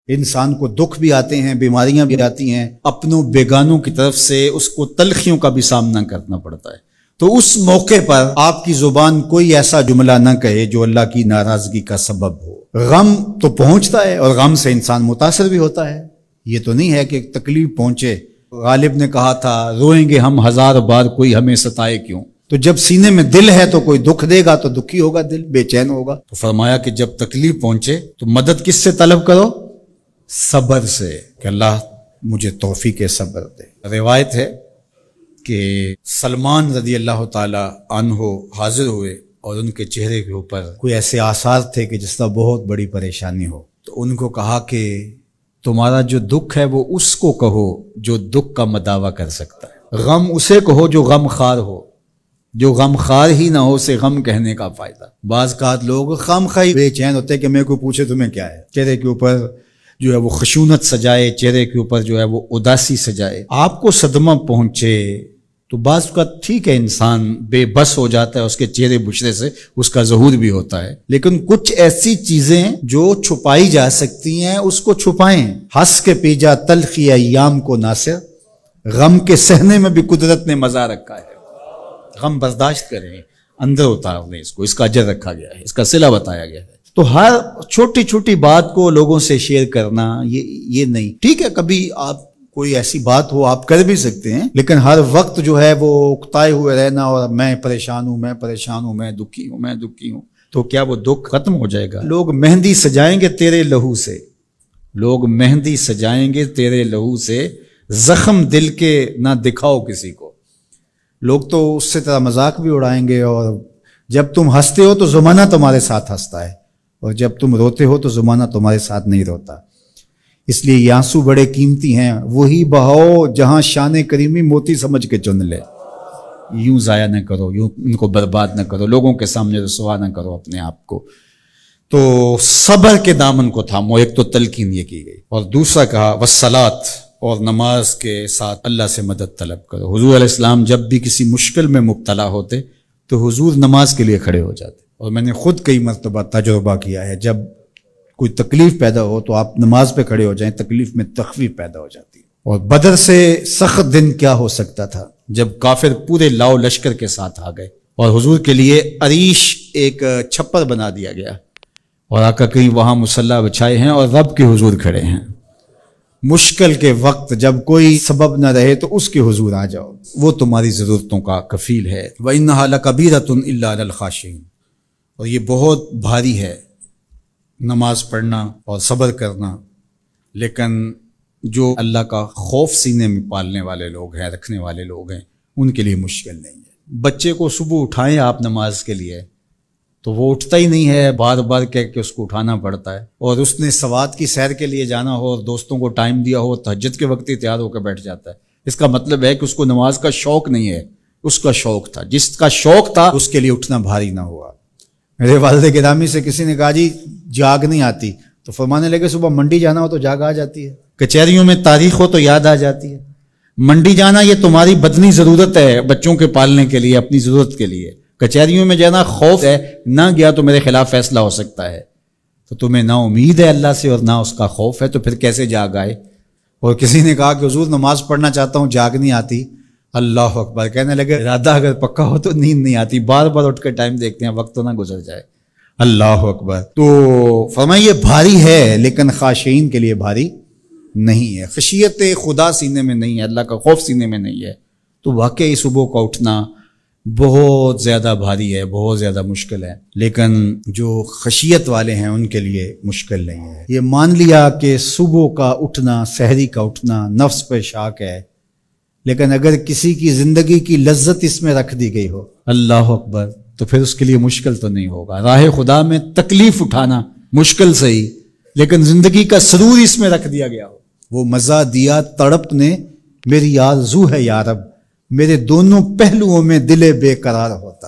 انسان کو دکھ بھی آتے ہیں، بیماریاں بھی آتی ہیں، اپنوں بیگانوں کی طرف سے اس کو تلخیوں کا بھی سامنا کرنا پڑتا ہے۔ تو اس موقع پر آپ کی زبان کوئی ایسا جملہ نہ کہے جو اللہ کی ناراضگی کا سبب ہو۔ غم تو پہنچتا ہے اور غم سے انسان متاثر بھی ہوتا ہے، یہ تو نہیں ہے کہ تکلیف پہنچے۔ غالب نے کہا تھا روئیں گے ہم 1000 بار کوئی ہمیں ستائے کیوں۔ تو جب سینے میں دل ہے تو کوئی دکھ دے گا تو دکھی ہوگا، دل بے چین ہوگا۔ تو فرمایا کہ جب تکلیف پہنچے تو مدد کس سے طلب کرو؟ صبر سے، کہ اللہ مجھے توفیق صبر دے۔ روایت ہے کہ سلمان رضی اللہ تعالی عنہ حاضر ہوئے اور ان کے چہرے کے اوپر کوئی ایسے آثار تھے کہ جس طرح بہت بڑی پریشانی ہو۔ تو ان کو کہا کہ تمہارا جو دکھ ہے وہ اس کو کہو جو دکھ کا مداوع کر سکتا ہے، غم اسے کہو جو غم خار ہو، جو غم خار ہی نہ ہو اسے غم کہنے کا فائدہ۔ بعض اوقات لوگ خام خواہ بے چین ہوتے کہ میں کوئی پوچھے تمہیں کیا ہے، چہرے کے اوپر جو ہے وہ خشونت سجائے، چہرے کے اوپر جو ہے وہ اداسی سجائے۔ آپ کو صدمہ پہنچے تو بعض اوقات ٹھیک ہے انسان بے بس ہو جاتا ہے، اس کے چہرے بشرے سے اس کا ظہور بھی ہوتا ہے، لیکن کچھ ایسی چیزیں جو چھپائی جا سکتی ہیں اس کو چھپائیں۔ ہنس کے پی جا تلخی ایام کو ناصر، غم کے سہنے میں بھی قدرت نے مزہ رکھا ہے۔ غم برداشت کریں، اندر اتار لیں اس کو، اس کا اجر رکھا گیا ہے، اس کا صلہ بتایا گیا ہے۔ تو ہر چھوٹی چھوٹی بات کو لوگوں سے شیئر کرنا یہ نہیں ٹھیک ہے، کبھی آپ کوئی ایسی بات ہو آپ کر بھی سکتے ہیں، لیکن ہر وقت جو ہے وہ اکتائے ہوئے رہنا اور میں پریشان ہوں، میں پریشان ہوں، میں دکھی ہوں، میں دکھی ہوں، تو کیا وہ دکھ ختم ہو جائے گا؟ لوگ مہندی سجائیں گے تیرے لہو سے، لوگ مہندی سجائیں گے تیرے لہو سے، زخم دل کے نہ دکھاؤ کسی کو۔ لوگ تو اس سے طرح مذاق بھی اڑائیں گے، اور جب تم ہنستے ہو تو زمانہ تمہارے ساتھ ہنستا ہے، اور جب تم روتے ہو تو زمانہ تمہارے ساتھ نہیں روتا۔ اس لیے یہ آنسو بڑے قیمتی ہیں، وہی بہاؤ جہاں شان کریمی موتی سمجھ کے چن لے۔ یوں ضائع نہ کرو، یوں ان کو برباد نہ کرو، لوگوں کے سامنے رسوا نہ کرو اپنے آپ کو۔ تو صبر کے دامن کو تھامو، ایک تو تلقین یہ کی گئی، اور دوسرا کہا والصلاۃ، اور نماز کے ساتھ اللہ سے مدد طلب کرو۔ حضور علیہ السلام جب بھی کسی مشکل میں مبتلا ہوتے تو حضور نماز کے لیے کھڑے ہو جاتے، اور میں نے خود کئی مرتبہ تجربہ کیا ہے، جب کوئی تکلیف پیدا ہو تو آپ نماز پہ کھڑے ہو جائیں، تکلیف میں تخفیف پیدا ہو جاتی ہے۔ اور بدر سے سخت دن کیا ہو سکتا تھا جب کافر پورے لاؤ لشکر کے ساتھ آ گئے، اور حضور کے لیے عریش ایک چھپر بنا دیا گیا، اور آقا کریم وہاں مصلی بچھائے ہیں اور رب کے حضور کھڑے ہیں۔ مشکل کے وقت جب کوئی سبب نہ رہے تو اس کے حضور آ جاؤ، وہ تمہاری ضرورتوں کا کفیل ہے۔ وَإِنَّهَا لَكَبِيرَةٌ إِلَّا عَلَى الْخَاشِعِينَ، اور یہ بہت بھاری ہے نماز پڑھنا اور صبر کرنا، لیکن جو اللہ کا خوف سینے میں پالنے والے لوگ ہیں، رکھنے والے لوگ ہیں، ان کے لیے مشکل نہیں ہے۔ بچے کو صبح اٹھائیں آپ نماز کے لیے تو وہ اٹھتا ہی نہیں ہے، بار بار کہہ کے اس کو اٹھانا پڑتا ہے، اور اس نے سوات کی سیر کے لیے جانا ہو اور دوستوں کو ٹائم دیا ہو، تہجد کے وقت ہی تیار ہو کے بیٹھ جاتا ہے۔ اس کا مطلب ہے کہ اس کو نماز کا شوق نہیں ہے، اس کا شوق تھا، جس کا شوق تھا اس کے لیے اٹھنا بھاری نہ ہوا۔ میرے والد گرامی سے کسی نے کہا جی جاگ نہیں آتی، تو فرمانے لگے صبح منڈی جانا ہو تو جاگ آ جاتی ہے، کچہریوں میں تاریخ ہو تو یاد آ جاتی ہے۔ منڈی جانا یہ تمہاری بدنی ضرورت ہے، بچوں کے پالنے کے لیے، اپنی ضرورت کے لیے۔ کچہریوں میں جانا خوف ہے، نہ گیا تو میرے خلاف فیصلہ ہو سکتا ہے، تو تمہیں نہ امید ہے اللہ سے اور نہ اس کا خوف ہے، تو پھر کیسے جاگ آئے؟ اور کسی نے کہا کہ حضور نماز پڑھنا چاہتا ہوں، جاگ نہیں آتی۔ اللہ اکبر، کہنے لگے ارادہ اگر پکا ہو تو نیند نہیں آتی، بار بار اٹھ کے ٹائم دیکھتے ہیں وقت تو نہ گزر جائے۔ اللہ اکبر۔ تو فرمایا یہ بھاری ہے لیکن خاشعین کے لیے بھاری نہیں ہے، خشیت خدا سینے میں نہیں ہے، اللہ کا خوف سینے میں نہیں ہے، تو واقعی صبح کا اٹھنا بہت زیادہ بھاری ہے، بہت زیادہ مشکل ہے، لیکن جو خشیت والے ہیں ان کے لیے مشکل نہیں ہے۔ یہ مان لیا کہ صبح کا اٹھنا، سحری کا اٹھنا نفس پہ شاک ہے، لیکن اگر کسی کی زندگی کی لذت اس میں رکھ دی گئی ہو، اللہ اکبر، تو پھر اس کے لیے مشکل تو نہیں ہوگا۔ راہ خدا میں تکلیف اٹھانا مشکل صحیح، لیکن زندگی کا سرور اس میں رکھ دیا گیا ہو۔ وہ مزہ دیا تڑپ نے میری آرزو ہے یا رب، میرے دونوں پہلوؤں میں دل بے قرار ہوتا۔